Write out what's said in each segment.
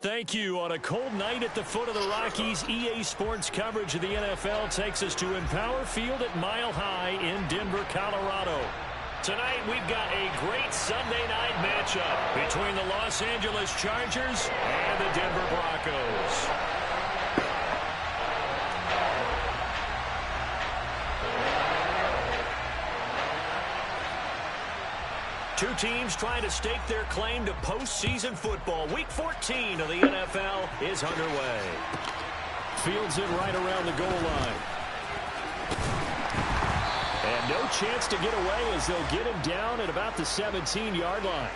Thank you. On a cold night at the foot of the Rockies, EA Sports coverage of the NFL takes us to Empower Field at Mile High in Denver, Colorado. Tonight, we've got a great Sunday night matchup between the Los Angeles Chargers and the Denver Broncos. Two teams trying to stake their claim to postseason football. Week 14 of the NFL is underway. Fields it right around the goal line. And no chance to get away as they'll get him down at about the 17-yard line.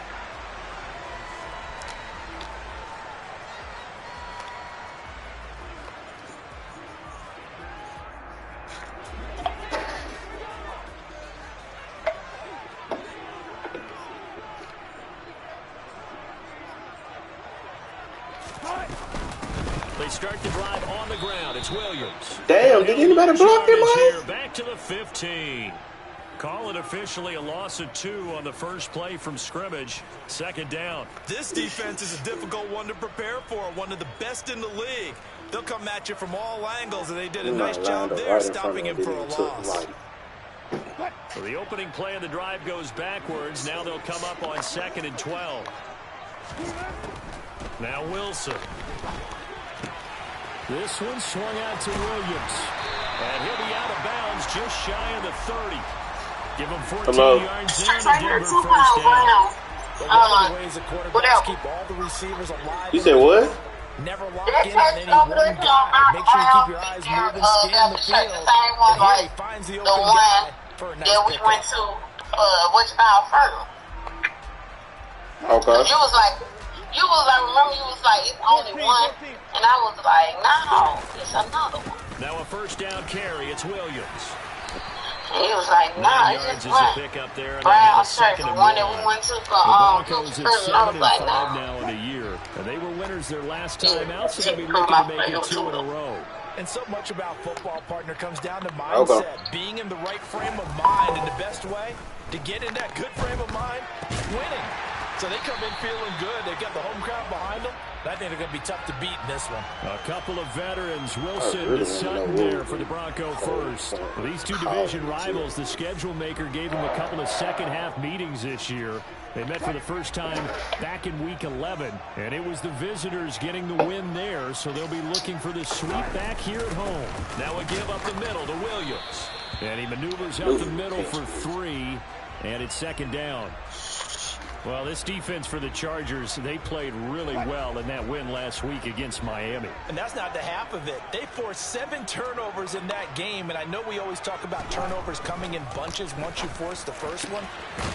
They start the drive on the ground. It's Williams. Damn, did anybody block him off? Back to the 15. Call it officially a loss of 2 on the first play from scrimmage. Second down. This defense is a difficult one to prepare for, one of the best in the league. They'll come at you from all angles, and they did a nice job there stopping him for a loss. So the opening play of the drive goes backwards. Now they'll come up on 2nd and 12. Now Wilson. This one swung out to Williams. And he'll be out of bounds just shy of the 30. Give him 14 yards in and Denver first down. One of the ways the quarterbacks keep all the receivers alive. You said what? Never lock in on any one guy. Make sure you keep your eyes moving, scan the field. And here he finds the open guy for a nice we pickup. went to what's called first. Okay. Remember you was like, it's only one. And I was like, no, it's another one. Now a first down carry. It's Williams. And he was like, nah, it's just one. Pick up there, and Brown shirt, the one that we went to for Broncos at 7-5 I was like, now in a year. And they were winners their last time out, so they'll be looking to make it 2 in a row. And so much about football, partner, comes down to mindset. Being in the right frame of mind, and the best way to get in that good frame of mind, winning. So they come in feeling good. They've got the home crowd behind them. I think they're going to be tough to beat in this one. A couple of veterans, Wilson and Sutton there for the Bronco first. For these two division rivals, the schedule maker gave them a couple of second-half meetings this year. They met for the first time back in Week 11, and it was the visitors getting the win there, so they'll be looking for the sweep back here at home. Now a give up the middle to Williams. And he maneuvers up the middle for 3, and it's second down. Well, this defense for the Chargers, they played really well in that win last week against Miami. And that's not the half of it. They forced 7 turnovers in that game, and I know we always talk about turnovers coming in bunches once you force the first one.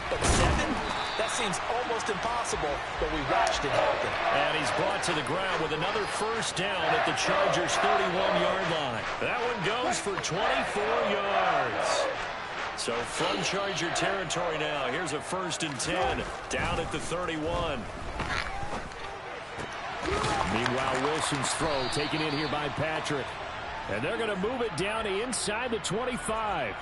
But 7? That seems almost impossible, but we watched it happen. And he's brought to the ground with another first down at the Chargers' 31-yard line. That one goes for 24 yards. So from Charger territory now, here's a 1st and 10 down at the 31. Meanwhile, Wilson's throw taken in here by Patrick. And they're going to move it down to inside the 25.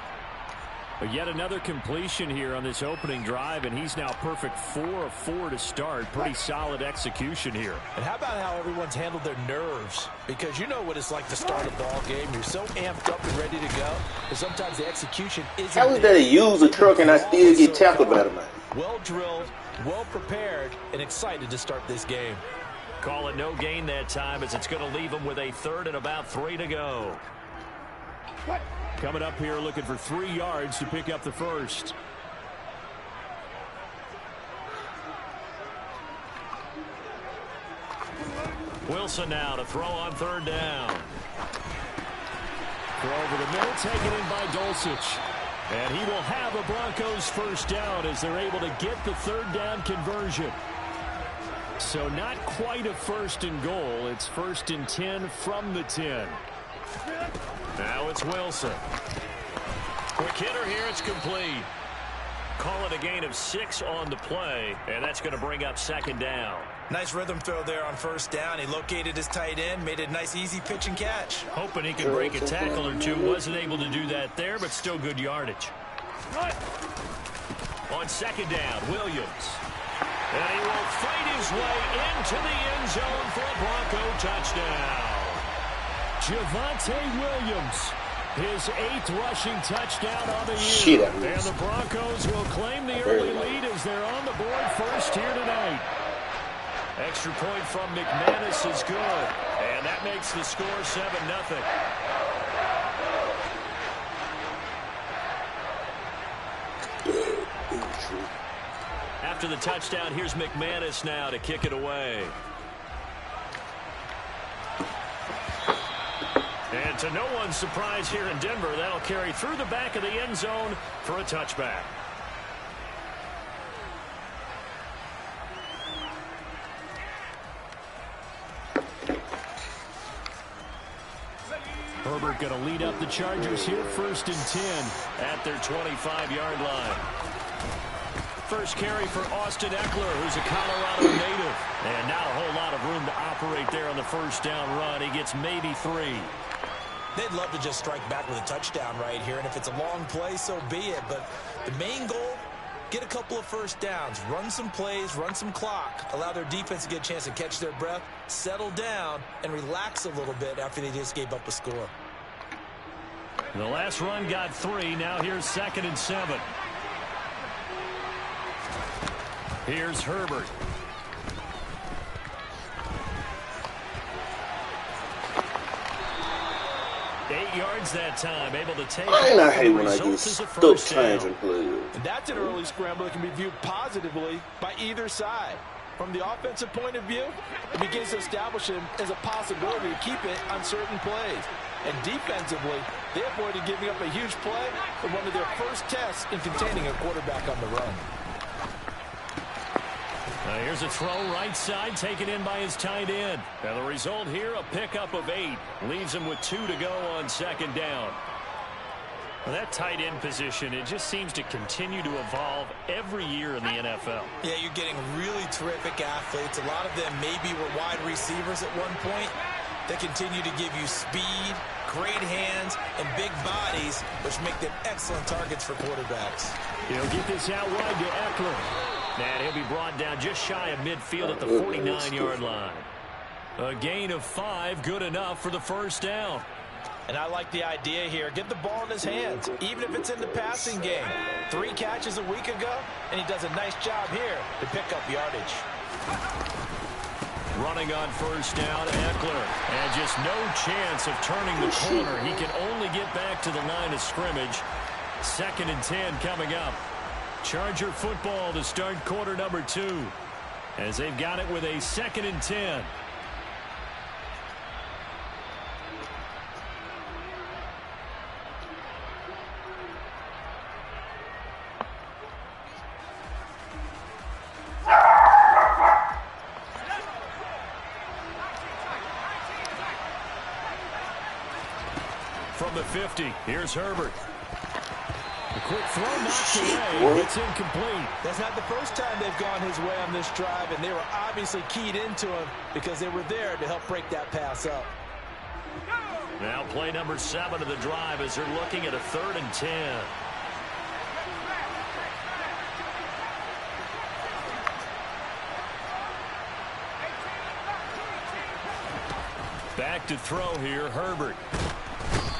But yet another completion here on this opening drive, and he's now perfect 4 of 4 to start. Pretty solid execution here. And how about how everyone's handled their nerves? Because you know what it's like to start a ball game. You're so amped up and ready to go. But sometimes the execution isn't. How is that a user truck and I still get tackled by the man? Well drilled, well prepared, and excited to start this game. Call it no gain that time as it's going to leave them with a 3rd and about 3 to go. Coming up here looking for 3 yards to pick up the first. Wilson now to throw on 3rd down. Throw over the middle, taken in by Dulcich. And he will have a Broncos first down as they're able to get the 3rd down conversion. So not quite a 1st and goal. It's 1st and 10 from the 10. Now it's Wilson. Quick hitter here. It's complete. Call it a gain of 6 on the play, and that's going to bring up 2nd down. Nice rhythm throw there on 1st down. He located his tight end, made it a nice, easy pitch and catch. Hoping he could break a tackle or two. Wasn't able to do that there, but still good yardage. On 2nd down, Williams. And he will fight his way into the end zone for a Bronco touchdown. Javonte Williams, his 8th rushing touchdown on the year. And the Broncos will claim the early lead as they're on the board first here tonight. Extra point from McManus is good. And that makes the score 7-0. After the touchdown, here's McManus now to kick it away. And to no one's surprise here in Denver, that'll carry through the back of the end zone for a touchback. Herbert going to lead up the Chargers here, 1st and 10 at their 25-yard line. First carry for Austin Eckler, who's a Colorado native. And not a whole lot of room to operate there on the first down run. He gets maybe 3. They'd love to just strike back with a touchdown right here, and if it's a long play, so be it. But the main goal, get a couple of first downs, run some plays, run some clock, allow their defense to get a chance to catch their breath, settle down, and relax a little bit after they just gave up a score. The last run got 3. Now here's 2nd and 7. Here's Herbert. Eight yards that time, able to take. I hate when I get stuck changing plays. And that's an early scramble that can be viewed positively by either side. From the offensive point of view, it begins to establish him as a possibility to keep it on certain plays. And defensively, they avoided giving up a huge play in one of their first tests in containing a quarterback on the run. Now here's a throw right side, taken in by his tight end. Now the result here, a pickup of 8. Leaves him with 2 to go on 2nd down. Well, that tight end position, it just seems to continue to evolve every year in the NFL. Yeah, you're getting really terrific athletes. A lot of them maybe were wide receivers at one point. They continue to give you speed, great hands, and big bodies, which make them excellent targets for quarterbacks. He'll get this out wide to Eckler. And he'll be brought down just shy of midfield at the 49-yard line. A gain of 5, good enough for the first down. And I like the idea here. Get the ball in his hands, even if it's in the passing game. 3 catches a week ago, and he does a nice job here to pick up yardage. Running on first down, Eckler. And just no chance of turning the corner. He can only get back to the line of scrimmage. 2nd and 10 coming up. Charger football to start quarter number 2. As they've got it with a 2nd and 10. From the 50, here's Herbert. A quick throw knocked away. It's incomplete. That's not the first time they've gone his way on this drive, and they were obviously keyed into him because they were there to help break that pass up. Now play number 7 of the drive as they're looking at a 3rd and 10. Back to throw here, Herbert.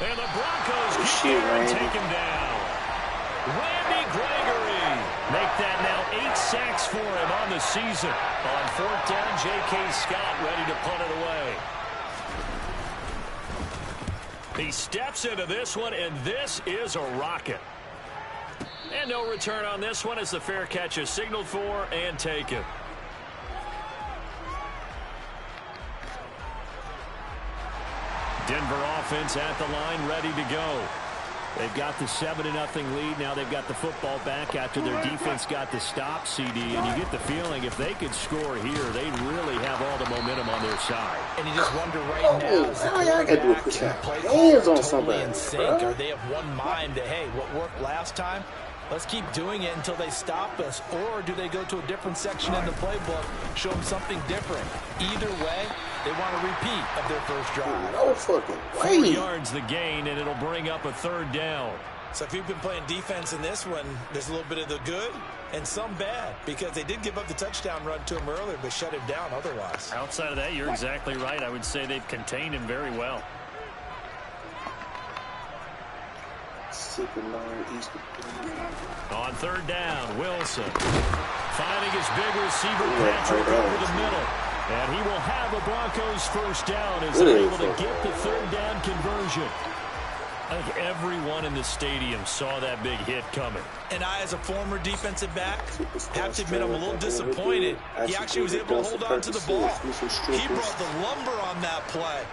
And the Broncos get there and take him down. Randy Gregory make that now 8 sacks for him on the season. On 4th down, J.K. Scott ready to punt it away. He steps into this one, and this is a rocket. And no return on this one as the fair catch is signaled for and taken. Denver offense at the line, ready to go. They've got the 7-0 lead. Now they've got the football back after their defense got the stop, CD. And you get the feeling if they could score here, they'd really have all the momentum on their side. And you just wonder right now, is the quarterback totally in sync? Or they have one mind that, hey, what worked last time, let's keep doing it until they stop us. Or do they go to a different section in the playbook, show them something different? Either way, they want a repeat of their first drive. No fucking way. 4 yards the gain, and it'll bring up a 3rd down. So if you've been playing defense in this one, there's a little bit of the good and some bad, because they did give up the touchdown run to him earlier, but shut him down otherwise. Outside of that, you're exactly right. I would say they've contained him very well. On third down, Wilson finding his big receiver Patrick over the middle. And he will have a Broncos first down as they're able to get the third down conversion. I think everyone in the stadium saw that big hit coming. And I, as a former defensive back, have to admit I'm a little disappointed. He actually was able to hold on to the ball. He brought the lumber on that play.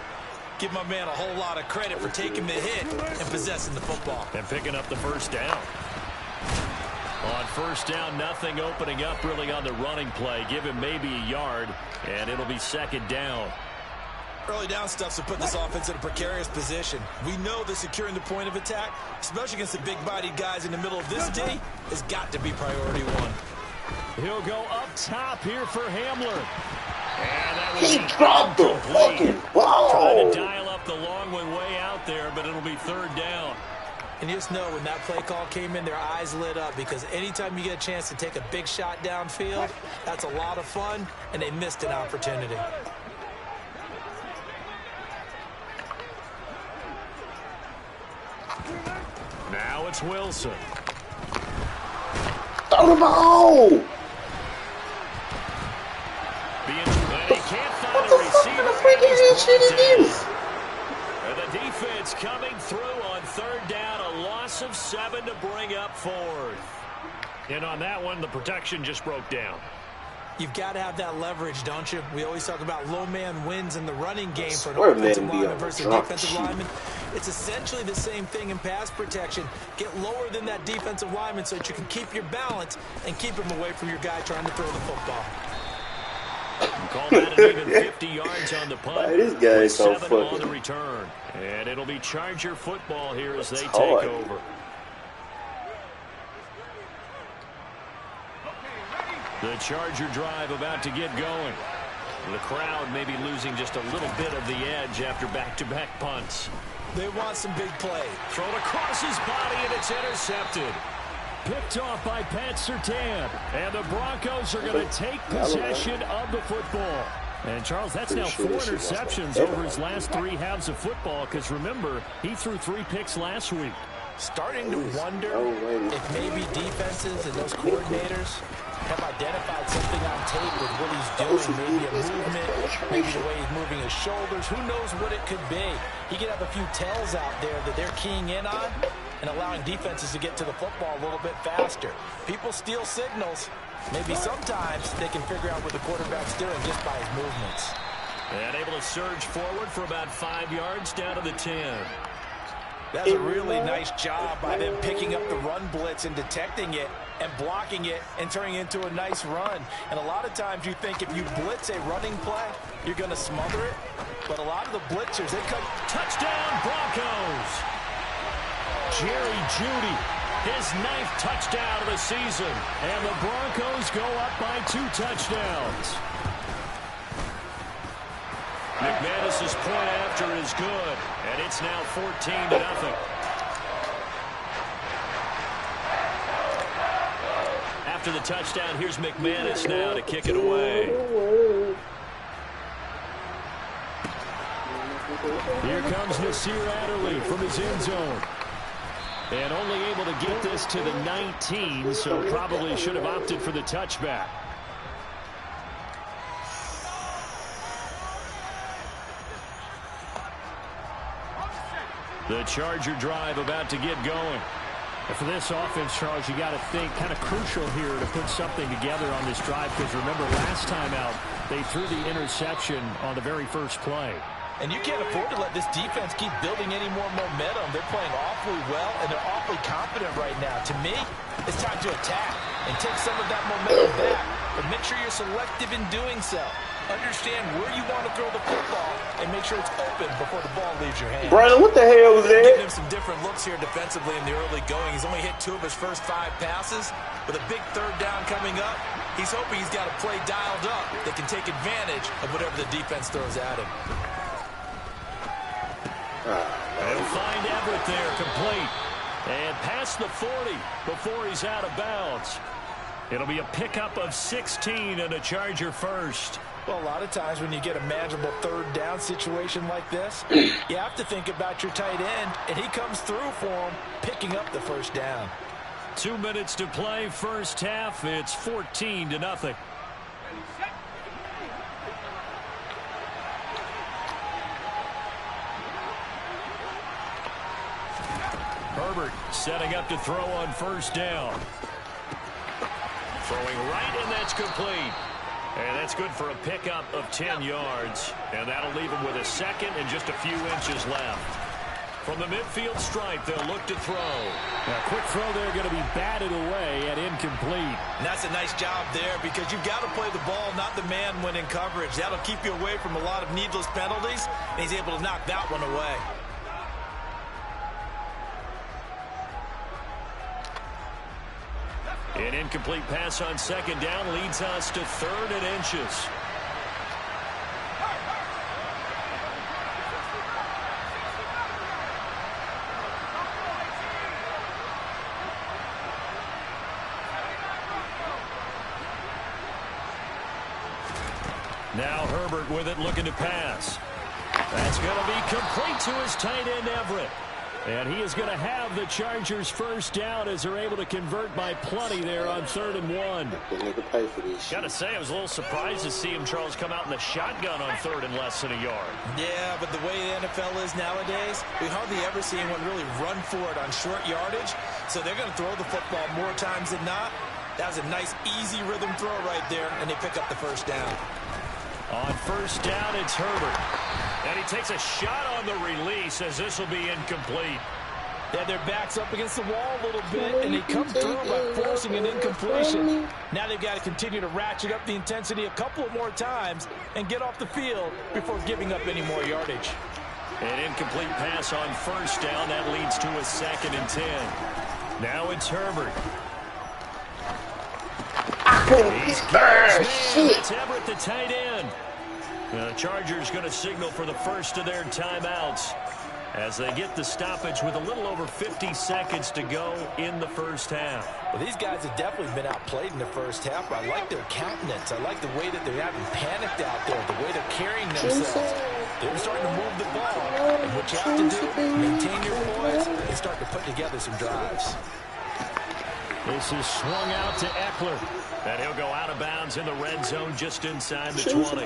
Give my man a whole lot of credit for taking the hit and possessing the football. And picking up the first down. On first down, nothing opening up really on the running play. Give him maybe a yard, and it'll be second down. Early down stuff to put this offense in a precarious position. We know that securing the point of attack, especially against the big-bodied guys in the middle of this D, has got to be priority one. He'll go up top here for Hamler. And that was he dropped the fucking ball. Trying to dial up the long one way out there, but it'll be third down. And you just know when that play call came in, their eyes lit up, because anytime you get a chance to take a big shot downfield, that's a lot of fun, and they missed an opportunity. Now it's Wilson. Throw the ball! And he can't find a receiver. What the freak is this shit is this? And the defense coming through on third down. A loss of 7 to bring up fourth. And on that one, the protection just broke down. You've got to have that leverage, don't you? We always talk about low man wins in the running game for an Swear offensive man be lineman on versus drop defensive sheet. lineman. It's essentially the same thing in pass protection. Get lower than that defensive lineman so that you can keep your balance and keep him away from your guy trying to throw the football. Call that an even 50 yards on the punt. Hey, this guy is so 7 on fucking... the return. And it'll be Charger football here as they take hard. over. The Charger drive about to get going. The crowd may be losing just a little bit of the edge after back-to-back punts. They want some big play. Thrown across his body, and it's intercepted. Picked off by Pat Surtain. And the Broncos are going to take possession of the football. And, Charles, that's now 4 interceptions over his last 3 halves of football, because, remember, he threw 3 picks last week. Starting to wonder if maybe defenses and those coordinators have identified something on tape with what he's doing. Maybe a movement, maybe the way he's moving his shoulders. Who knows what it could be? He could have a few tells out there that they're keying in on and allowing defenses to get to the football a little bit faster. People steal signals. Maybe sometimes they can figure out what the quarterback's doing just by his movements. And able to surge forward for about 5 yards down to the 10. That's a really nice job by them picking up the run blitz and detecting it and blocking it and turning it into a nice run. And a lot of times you think if you blitz a running play, you're going to smother it. But a lot of the blitzers, they come... Touchdown, Broncos! Jerry Jeudy, his 9th touchdown of the season. And the Broncos go up by 2 touchdowns. McManus's point after is good, and it's now 14-0. After the touchdown, here's McManus now to kick it away. Here comes Nasir Adderley from his end zone. And only able to get this to the 19, so probably should have opted for the touchback. The Charger drive about to get going. And for this offense, Charles, you got to think kind of crucial here to put something together on this drive, because remember last time out, they threw the interception on the very first play. And you can't afford to let this defense keep building any more momentum. They're playing awfully well, and they're awfully confident right now. To me, it's time to attack and take some of that momentum back. But make sure you're selective in doing so. Understand where you want to throw the football and make sure it's open before the ball leaves your hand. Brandon, what the hell was that? Giving him some different looks here defensively in the early going. He's only hit 2 of his first 5 passes. With a big third down coming up, he's hoping he's got a play dialed up that can take advantage of whatever the defense throws at him. They'll find Everett there, complete. And past the 40 before he's out of bounds. It'll be a pickup of 16 and a Charger first. Well, a lot of times when you get a manageable third down situation like this, you have to think about your tight end, and he comes through for him, picking up the first down. 2 minutes to play, first half. It's 14-0. Herbert setting up to throw on first down. Throwing right, and that's complete. And that's good for a pickup of 10 yards. And that'll leave him with a second and just a few inches left. From the midfield stripe, they'll look to throw. A quick throw there going to be batted away and incomplete. And that's a nice job there because you've got to play the ball, not the man when in coverage. That'll keep you away from a lot of needless penalties, and he's able to knock that one away. An incomplete pass on second down leads us to 3rd and inches. Now Herbert with it, looking to pass. That's going to be complete to his tight end Everett. And he is going to have the Chargers first down as they're able to convert by plenty there on 3rd and 1. Got to say, I was a little surprised to see him, Charles, come out in the shotgun on 3rd and less than a yard. Yeah, but the way the NFL is nowadays, we hardly ever see anyone really run for it on short yardage. So they're going to throw the football more times than not. That was a nice, easy rhythm throw right there, and they pick up the first down. On first down, it's Herbert. And he takes a shot on the release as this will be incomplete. Yeah, their back's up against the wall a little bit, and they come through by forcing an incompletion. Now they've got to continue to ratchet up the intensity a couple of more times and get off the field before giving up any more yardage. An incomplete pass on first down. That leads to a 2nd and 10. Now it's Herbert. He's carried. That's Everett, the tight end. The Chargers going to signal for the first of their timeouts as they get the stoppage with a little over 50 seconds to go in the first half. Well, these guys have definitely been outplayed in the first half, but I like their countenance. I like the way that they're having panicked out there, the way they're carrying themselves. They're starting to move the ball, and what you have to do, maintain your poise and start to put together some drives. This is swung out to Eckler. And he'll go out of bounds in the red zone just inside the 20.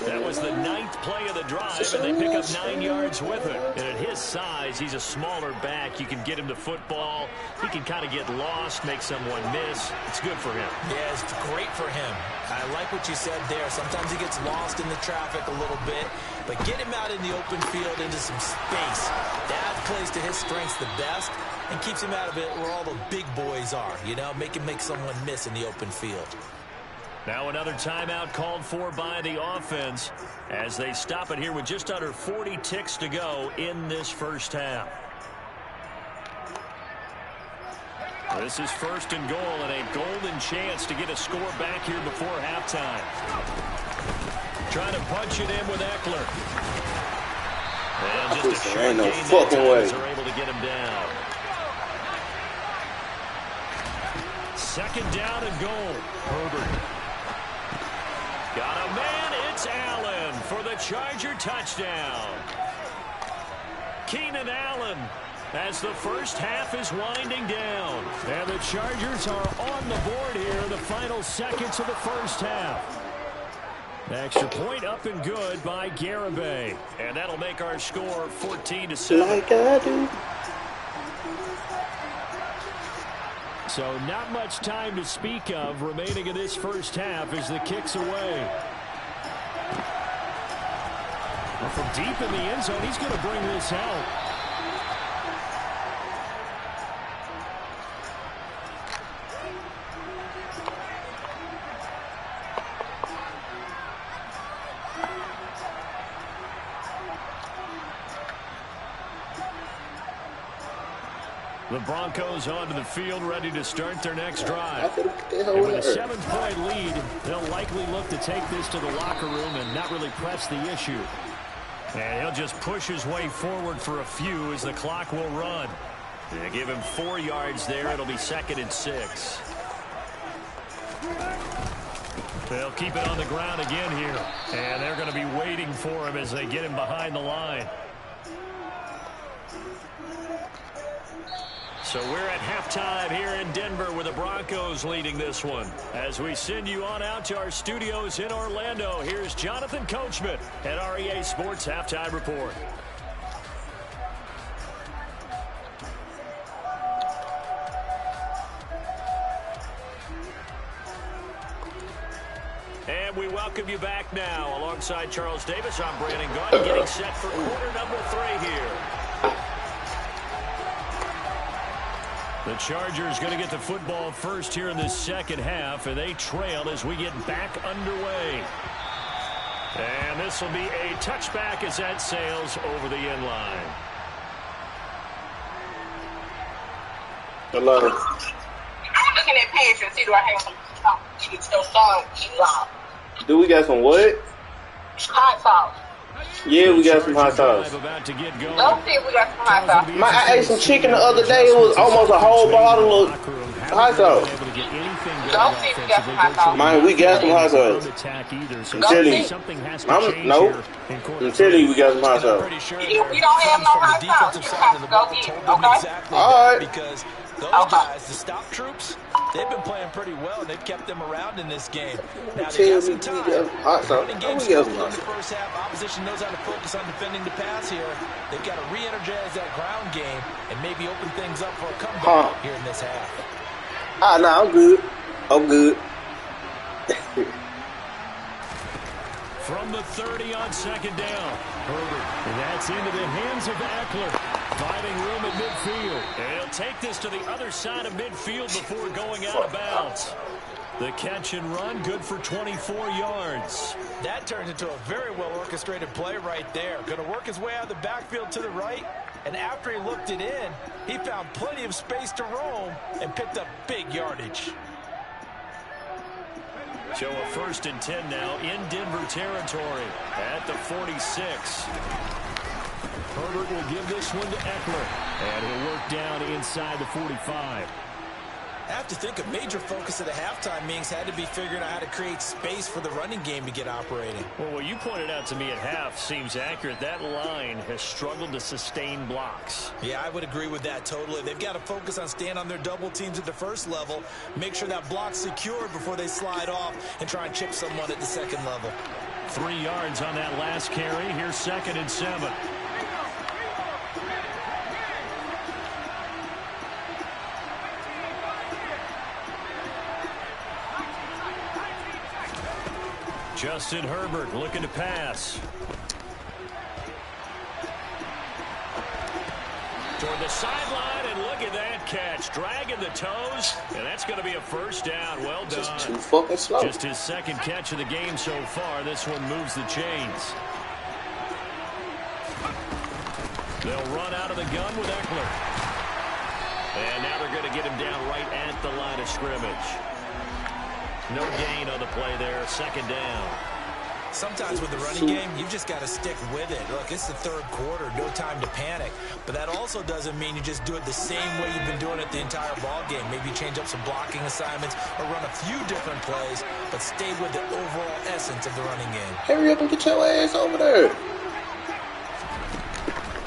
That was the 9th play of the drive, and they pick up 9 yards with it. And at his size, he's a smaller back. You can get him to football. He can kind of get lost, make someone miss. It's good for him. Yeah, it's great for him. I like what you said there. Sometimes he gets lost in the traffic a little bit, but get him out in the open field into some space. That plays to his strengths the best and keeps him out of it where all the big boys are, you know, make someone miss in the open field. Now another timeout called for by the offense as they stop it here with just under 40 ticks to go in this first half. This is 1st and goal and a golden chance to get a score back here before halftime. Trying to punch it in with Eckler. And just a short gain that time as they're able to get him down. 2nd down and goal. Herbert. Got a man. It's Allen for the Charger touchdown. Keenan Allen as the first half is winding down. And the Chargers are on the board here in the final seconds of the first half. Extra point up and good by Garibay. And that'll make our score 14-7. Like I do. So not much time to speak of remaining in this first half as the kick's away. Well, from deep in the end zone, he's going to bring this out. The Broncos onto the field, ready to start their next drive. And with a 7-point lead, they'll likely look to take this to the locker room and not really press the issue. And he'll just push his way forward for a few as the clock will run. They give him 4 yards there. It'll be 2nd and 6. They'll keep it on the ground again here. And they're going to be waiting for him as they get him behind the line. So we're at halftime here in Denver with the Broncos leading this one. As we send you on out to our studios in Orlando, here's Jonathan Coachman at REA Sports Halftime Report. And we welcome you back now. Alongside Charles Davis, I'm Brandon Gunn, getting set for quarter number 3 here. The Chargers going to get the football first here in the second half, and they trail as we get back underway. And this will be a touchback as that sails over the end line. Hello. I'm looking at page and see do I have some Do we got some what? hot sauce? Yeah, we got some hot sauce. About to get going. Don't see if we got some hot sauce. I ate some chicken the other day. It was almost a whole bottle of hot sauce. Don't see if we got some hot sauce. Man, we got some hot sauce. I'm telling you. I'm telling you we got some hot sauce. You don't have no hot sauce. You have to go get it, okay? All right. Because those guys, the stop troops, they've been playing pretty well, and they've kept them around in this game. Now, they got some time. Running game skills in the first half. Opposition knows how to focus on defending the pass here. They've got to re-energize that ground game and maybe open things up for a comeback here in this half. No, I'm good. I'm good. From the 30 on 2nd down. Herbert, and that's into the hands of Eckler. Finding room at midfield. And he'll take this to the other side of midfield before going out of bounds. The catch and run, good for 24 yards. That turns into a very well-orchestrated play right there. Going to work his way out of the backfield to the right. And after he looked it in, he found plenty of space to roam and picked up big yardage. So a 1st and 10 now in Denver territory at the 46. Herbert will give this one to Eckler. And he'll work down inside the 45. I have to think a major focus of the halftime meetings had to be figuring out how to create space for the running game to get operating. Well, what you pointed out to me at half seems accurate. That line has struggled to sustain blocks. Yeah, I would agree with that totally. They've got to focus on staying on their double teams at the first level, make sure that block's secured before they slide off and try and chip someone at the second level. 3 yards on that last carry. Here's 2nd and 7. Justin Herbert looking to pass. Toward the sideline, and look at that catch. Dragging the toes, and that's going to be a 1st down. Well done. Just too fucking slow. Just his 2nd catch of the game so far. This one moves the chains. They'll run out of the gun with Eckler. And now they're going to get him down right at the line of scrimmage. No gain on the play there. 2nd down. Sometimes with the running game, you've just got to stick with it. Look, it's the 3rd quarter, no time to panic. But that also doesn't mean you just do it the same way you've been doing it the entire ball game. Maybe change up some blocking assignments or run a few different plays, but stay with the overall essence of the running game. Hurry up and get your ass over there.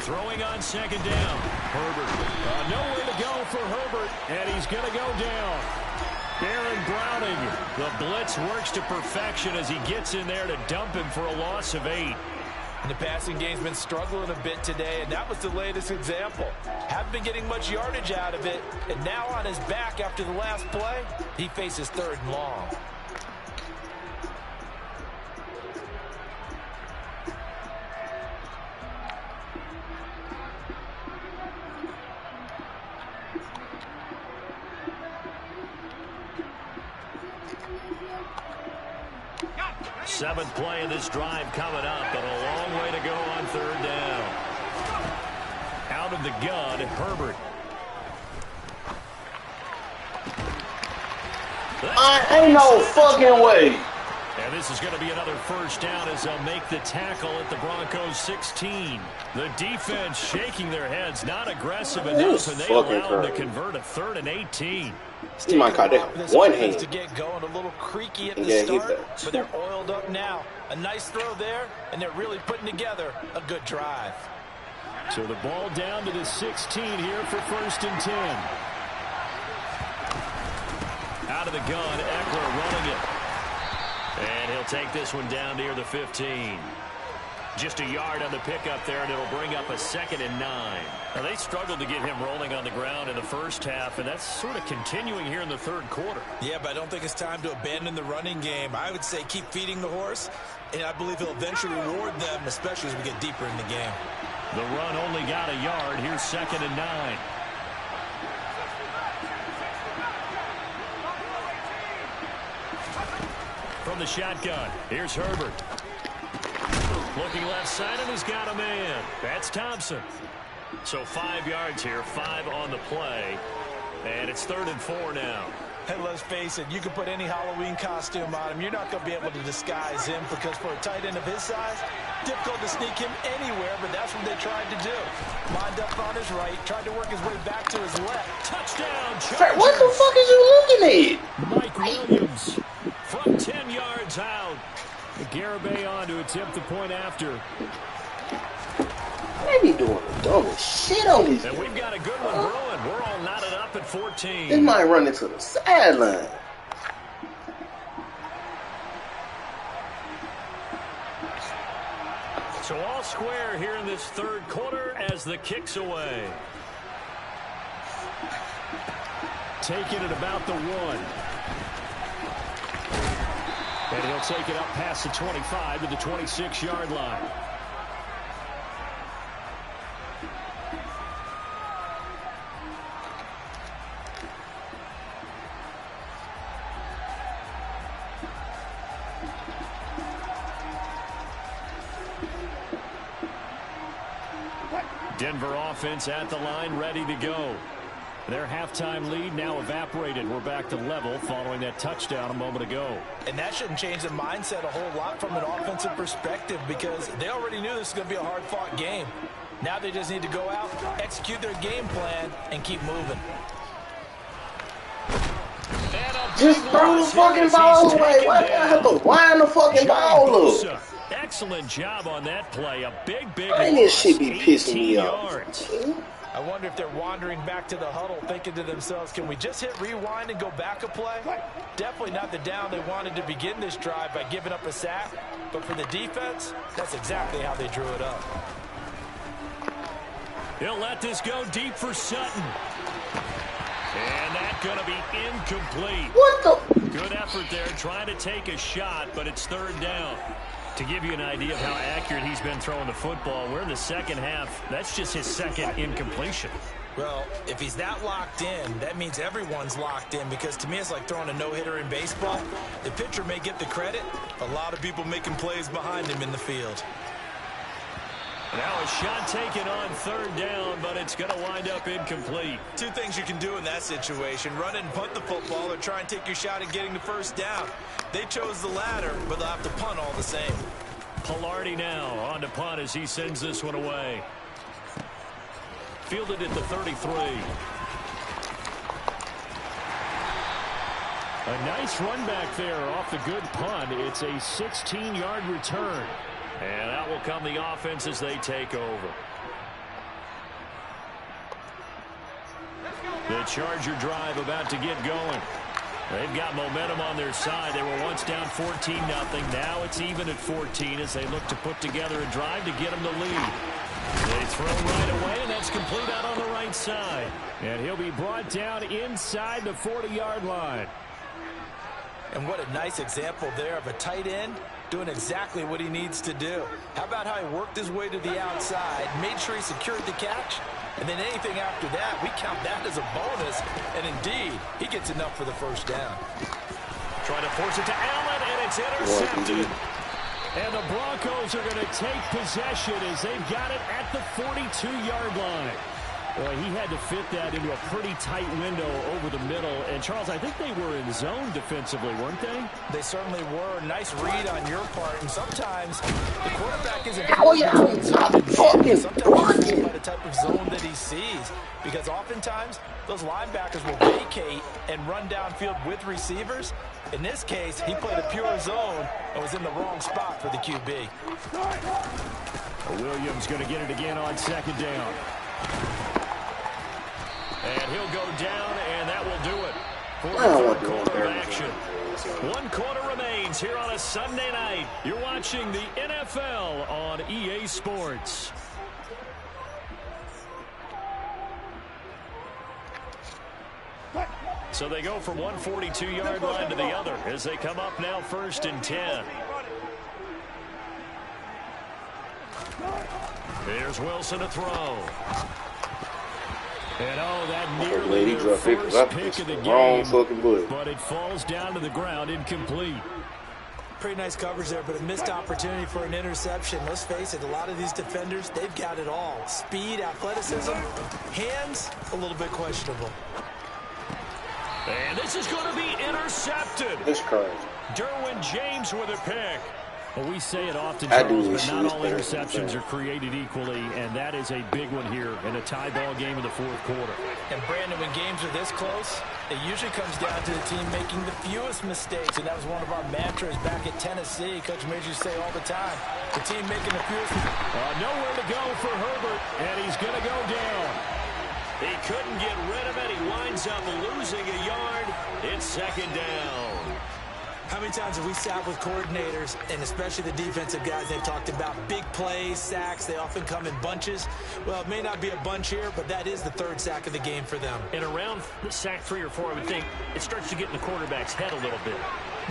Throwing on 2nd down. Herbert. Nowhere to go for Herbert, and he's going to go down. Baron Browning, the blitz works to perfection as he gets in there to dump him for a loss of 8. And the passing game's been struggling a bit today, and that was the latest example. Haven't been getting much yardage out of it, and now on his back after the last play, he faces 3rd and long. Seventh play of this drive coming up, but a long way to go on 3rd down. Out of the gun, Herbert. Ain't no fucking way. And this is going to be another first down as they'll make the tackle at the Broncos 16. The defense shaking their heads, not aggressive enough, and they allow them to convert a 3rd and 18. He might caught that one hand. To get going, a little creaky at the start, but they're oiled up now. A nice throw there, and they're really putting together a good drive. So the ball down to the 16 here for 1st and 10. Out of the gun, Eckler running it. And he'll take this one down near the 15. Just a yard on the pickup there, and it'll bring up a 2nd and 9. Now, they struggled to get him rolling on the ground in the first half, and that's sort of continuing here in the 3rd quarter. Yeah, but I don't think it's time to abandon the running game. I would say keep feeding the horse, and I believe he'll eventually reward them, especially as we get deeper in the game. The run only got a yard. Here's 2nd and 9. From the shotgun, here's Herbert. Looking left side, and he's got a man. That's Thompson. So 5 yards here, 5 on the play. And it's 3rd and 4 now. And let's face it, you can put any Halloween costume on him. You're not going to be able to disguise him because for a tight end of his size, difficult to sneak him anywhere, but that's what they tried to do. Lined up on his right, tried to work his way back to his left. Touchdown, Chargers. What the fuck is you looking at? Mike Williams from 10 yards out. Garibay on to attempt the point after. They be doing the dumbest shit on these. And we've got a good one brewing. We're all knotted up at 14. They might run into the sideline. So all square here in this 3rd quarter as the kick's away. Taking it about the 1. And he'll take it up past the 25 to the 26-yard line. Denver offense at the line, ready to go. Their halftime lead now evaporated. We're back to level following that touchdown a moment ago. And that shouldn't change the mindset a whole lot from an offensive perspective because they already knew this was going to be a hard-fought game. Now they just need to go out, execute their game plan, and keep moving. Just throw the fucking ball away. Why do I have to wind the fucking ball up? Excellent job on that play. A big Man, this shit be pissing me off. I wonder if they're wandering back to the huddle thinking to themselves, can we just hit rewind and go back a play? Definitely not the down they wanted to begin this drive by giving up a sack. But for the defense, that's exactly how they drew it up. He'll let this go deep for Sutton. And that's going to be incomplete. What the? Good effort there, trying to take a shot, but it's 3rd down. To give you an idea of how accurate he's been throwing the football, we're in the 2nd half. That's just his 2nd incompletion. Well, if he's that locked in, that means everyone's locked in because to me it's like throwing a no-hitter in baseball. The pitcher may get the credit. A lot of people making plays behind him in the field. Now a shot taken on 3rd down, but it's going to wind up incomplete. 2 things you can do in that situation. Run it and punt the football or try and take your shot at getting the 1st down. They chose the latter, but they'll have to punt all the same. Pilardi now on to punt as he sends this one away. Fielded at the 33. A nice run back there off the good punt. It's a 16-yard return. And out will come the offense as they take over. The Charger drive about to get going. They've got momentum on their side. They were once down 14-0. Now it's even at 14 as they look to put together a drive to get them the lead. They throw right away, and that's complete out on the right side. And he'll be brought down inside the 40-yard line. And what a nice example there of a tight end doing exactly what he needs to do. How about how he worked his way to the outside, made sure he secured the catch, and then anything after that, we count that as a bonus. And indeed, he gets enough for the 1st down. Trying to force it to Allen, and it's intercepted. And the Broncos are going to take possession as they've got it at the 42-yard line. Well, he had to fit that into a pretty tight window over the middle. And, Charles, I think they were in zone defensively, weren't they? They certainly were. Nice read on your part. And sometimes the quarterback isn't sometimes he's by the type of zone that he sees. Because oftentimes those linebackers will vacate and run downfield with receivers. In this case, he played a pure zone and was in the wrong spot for the QB. Williams going to get it again on second down. And he'll go down, and that will do it for the third quarter of action. 1 quarter remains here on a Sunday night. You're watching the NFL on EA Sports. So they go from 142-yard line to the other as they come up now 1st and 10. Here's Wilson to throw. And, that nearly their first pick of the game, but it falls down to the ground incomplete. Pretty nice coverage there, but a missed opportunity for an interception. Let's face it, a lot of these defenders, they've got it all. Speed, athleticism, hands, a little bit questionable. And this is going to be intercepted. This crazy. Derwin James with a pick. Well, we say it often, Charles, but not all interceptions are created equally, and that is a big one here in a tie ball game in the 4th quarter. And, Brandon, when games are this close, it usually comes down to the team making the fewest mistakes, and that was one of our mantras back at Tennessee. Coach Major say all the time, the team making the fewest mistakes. Nowhere to go for Herbert, and he's going to go down. He couldn't get rid of it. He winds up losing a yard. It's 2nd down. How many times have we sat with coordinators, and especially the defensive guys, they've talked about big plays, sacks. They often come in bunches. Well, it may not be a bunch here, but that is the 3rd sack of the game for them. And around sack 3 or 4, I would think it starts to get in the quarterback's head a little bit.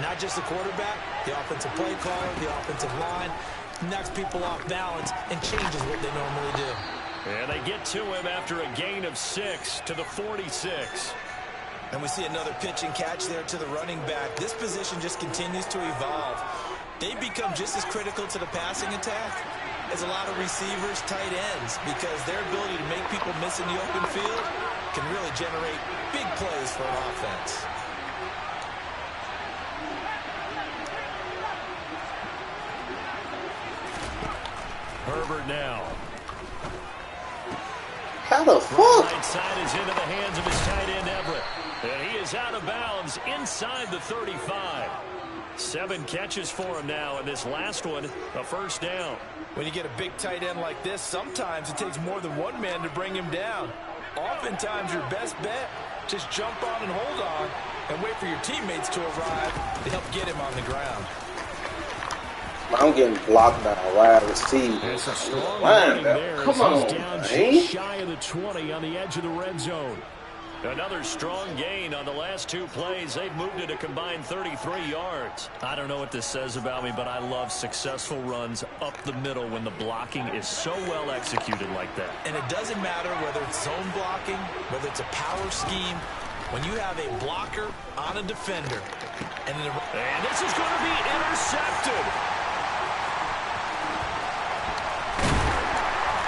Not just the quarterback, the offensive play caller, the offensive line, knocks people off balance and changes what they normally do. And they get to him after a gain of 6 to the 46. And we see another pitch and catch there to the running back. This position just continues to evolve. They become just as critical to the passing attack as a lot of receivers, tight ends, because their ability to make people miss in the open field can really generate big plays for an offense. Herbert now. How the fuck? Right side is into the hands of his tight end, Everett. And he is out of bounds inside the 35. 7 catches for him now, and this last one, a 1st down. When you get a big tight end like this, sometimes it takes more than one man to bring him down. Oftentimes, your best bet, just jump on and hold on and wait for your teammates to arrive to help get him on the ground. I'm getting blocked by a wide receiver. It's a strong running there. Come on, he's down man. just shy of the 20 on the edge of the red zone. Another strong gain on the last 2 plays. They've moved it a combined 33 yards. I don't know what this says about me, but I love successful runs up the middle when the blocking is so well executed like that. And it doesn't matter whether it's zone blocking, whether it's a power scheme. When you have a blocker on a defender. And this is going to be intercepted.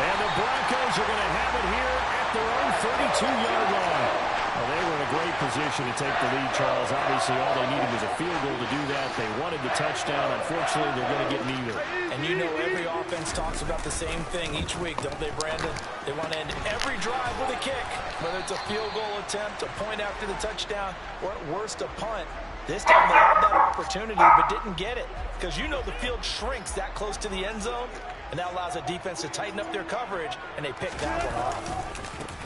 And the Broncos are going to have it here at their own 32-yard line. Well, they were in a great position to take the lead, Charles. Obviously, all they needed was a field goal to do that. They wanted the touchdown. Unfortunately, they're going to get neither. And you know every offense talks about the same thing each week, don't they, Brandon? They want to end every drive with a kick, whether it's a field goal attempt, a point after the touchdown, or at worst, a punt. This time they had that opportunity but didn't get it because you know the field shrinks that close to the end zone, and that allows a defense to tighten up their coverage, and they pick that one off.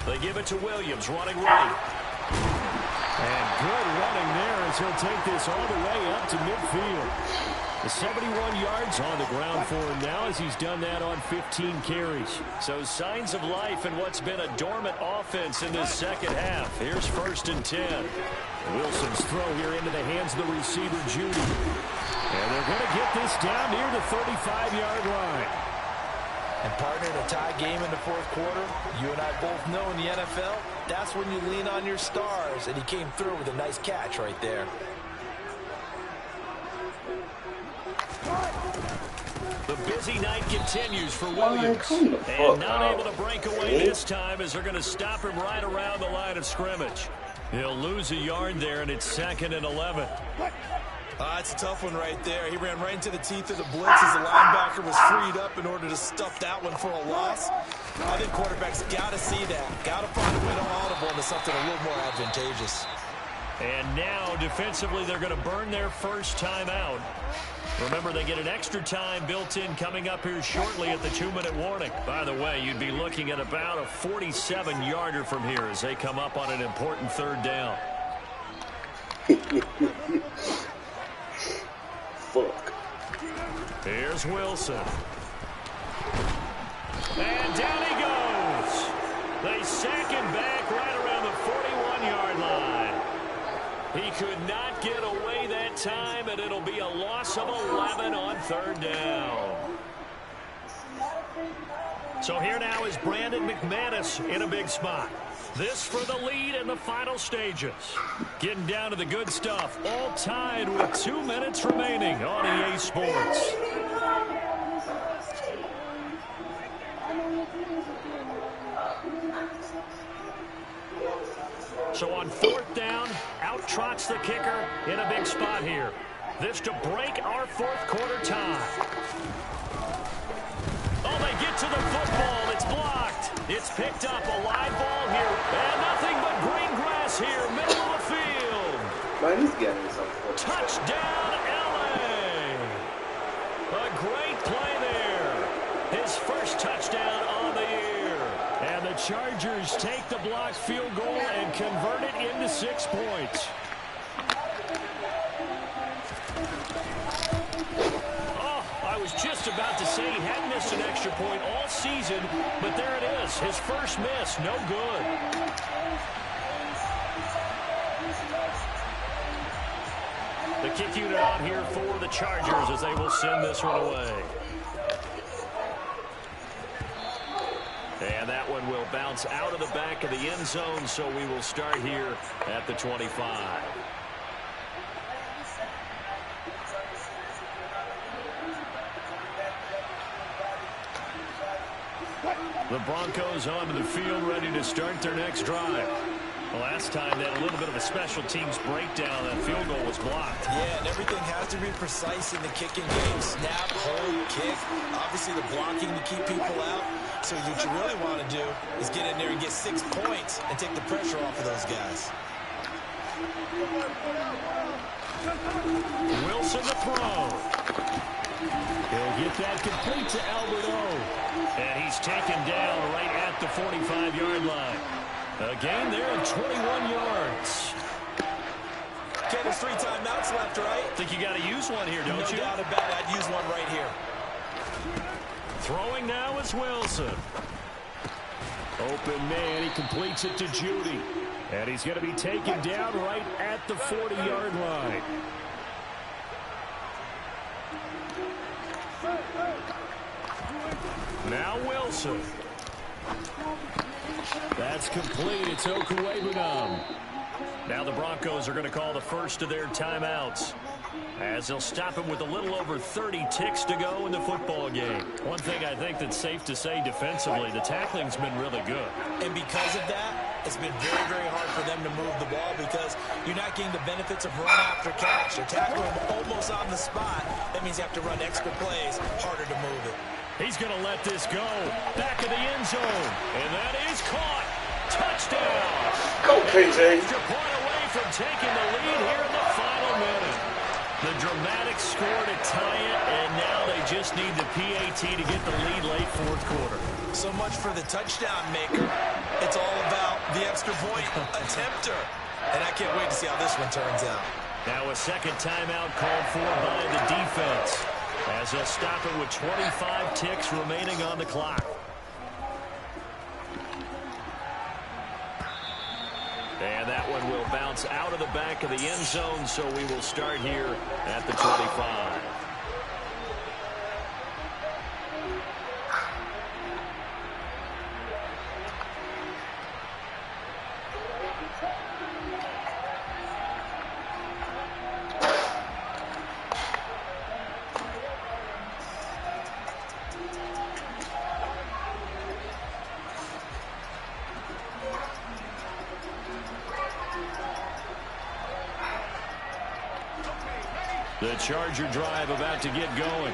They give it to Williams, running right. And good running there as he'll take this all the way up to midfield. The 71 yards on the ground for him now as he's done that on 15 carries. So signs of life in what's been a dormant offense in this second half. Here's 1st and 10. Wilson's throw here into the hands of the receiver, Judy. And they're going to get this down near the 35-yard line. And partner, in a tie game in the 4th quarter, you and I both know in the NFL, that's when you lean on your stars. And he came through with a nice catch right there. The busy night continues for Williams. And not able to break away this time as they're going to stop him right around the line of scrimmage. He'll lose a yard there, and it's 2nd and 11. It's a tough one right there. He ran right into the teeth of the blitz as the linebacker was freed up in order to stuff that one for a loss. I think quarterbacks got to see that. Got to find a way to audible into something a little more advantageous. And now, defensively, they're going to burn their first time out. Remember, they get an extra time built in coming up here shortly at the 2-minute warning. By the way, you'd be looking at about a 47-yarder from here as they come up on an important 3rd down. Fuck. Here's Wilson. And down he goes. They sack him back right around the 41-yard line. He could not get away that time, and it'll be a loss of 11 on 3rd down. So here now is Brandon McManus in a big spot. This for the lead in the final stages. Getting down to the good stuff. All tied with 2 minutes remaining on EA Sports. So on 4th down, out trots the kicker in a big spot here. This to break our 4th quarter tie. Oh, they get to the football. It's blocked. It's picked up. A live ball here. And nothing but green grass here, middle of the field. Man, he's getting something. Touchdown, LA. A great play there. His first touchdown on the year. And the Chargers take the blocked field goal and convert it into 6 points. I was just about to say he hadn't missed an extra point all season, but there it is. His first miss, no good. The kick unit out here for the Chargers as they will send this one away. And that one will bounce out of the back of the end zone, so we will start here at the 25. The Broncos onto the field, ready to start their next drive. Last time they had a little bit of a special teams breakdown. That field goal was blocked. Yeah, and everything has to be precise in the kicking game. Snap, hold, kick. Obviously the blocking to keep people out. So what you really want to do is get in there and get 6 points and take the pressure off of those guys. Wilson the throw. He'll get that complete to Albert O. And he's taken down right at the 45-yard line. A gain there of 21 yards. Okay, there's 3 timeouts left, right? Think you got to use one here, don't you? No doubt about it. I'd use one right here. Throwing now is Wilson. Open man, he completes it to Judy. And he's going to be taken down right at the 40-yard line. Now Wilson. That's complete. It's Okuwebunam. Now the Broncos are going to call the first of their timeouts, as they'll stop him with a little over 30 ticks to go in the football game. One thing I think that's safe to say defensively, the tackling's been really good. And because of that, it's been very, very hard for them to move the ball because you're not getting the benefits of run after catch. They're tackling almost on the spot. That means you have to run extra plays, harder to move it. He's going to let this go. Back of the end zone. And that is caught. Touchdown. Go, KJ. Extra point away from taking the lead here in the final minute. The dramatic score to tie it, and now they just need the PAT to get the lead late 4th quarter. So much for the touchdown maker. It's all about the extra point attempter. And I can't wait to see how this one turns out. Now a second timeout called for by the defense, as they'll stop it with 25 ticks remaining on the clock. And that one will bounce out of the back of the end zone, so we will start here at the 25. The Charger drive about to get going.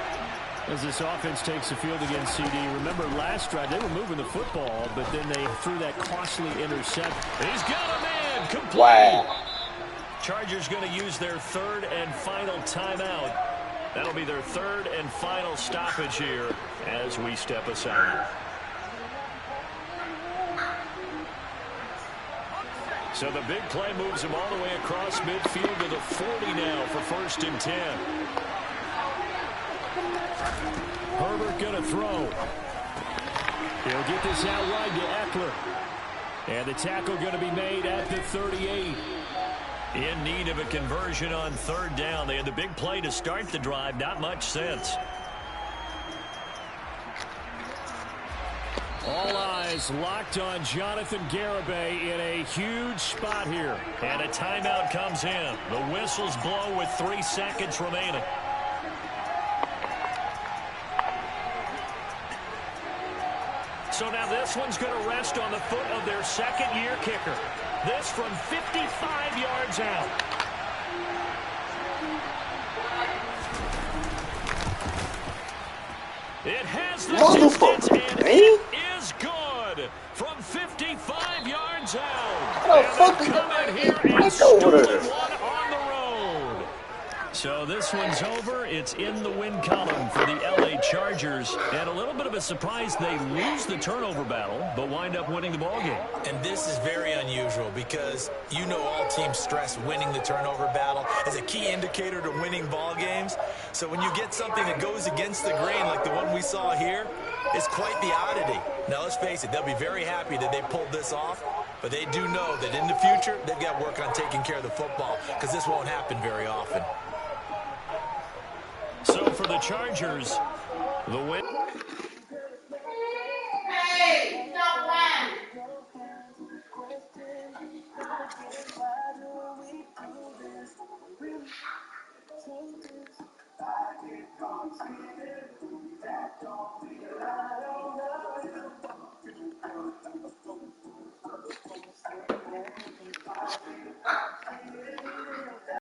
As this offense takes the field against CD. Remember last drive, they were moving the football, but then they threw that costly intercept. He's got a man complete. Wow. Chargers going to use their third and final timeout. That'll be their third and final stoppage here as we step aside. So the big play moves him all the way across midfield to the 40 now for 1st and 10. Herbert going to throw. He'll get this out wide to Eckler. And the tackle going to be made at the 38. In need of a conversion on 3rd down. They had the big play to start the drive. Not much sense. All eyes locked on Jonathan Garibay in a huge spot here. And a timeout comes in. The whistles blow with 3 seconds remaining. So now this one's going to rest on the foot of their second-year kicker. This from 55 yards out. It has the distance, and it is good from 55 yards out. And they come in here and stolen one on the road. So this one's over. It's in the win column for the LA Chargers. And a little bit of a surprise, they lose the turnover battle, but wind up winning the ballgame. And this is very unusual because you know all teams stress winning the turnover battle as a key indicator to winning ball games. So when you get something that goes against the grain like the one we saw here, it's quite the oddity. Now let's face it, they'll be very happy that they pulled this off, but they do know that in the future they've got work on taking care of the football because this won't happen very often. So for the Chargers, the win. Hey, stop lying.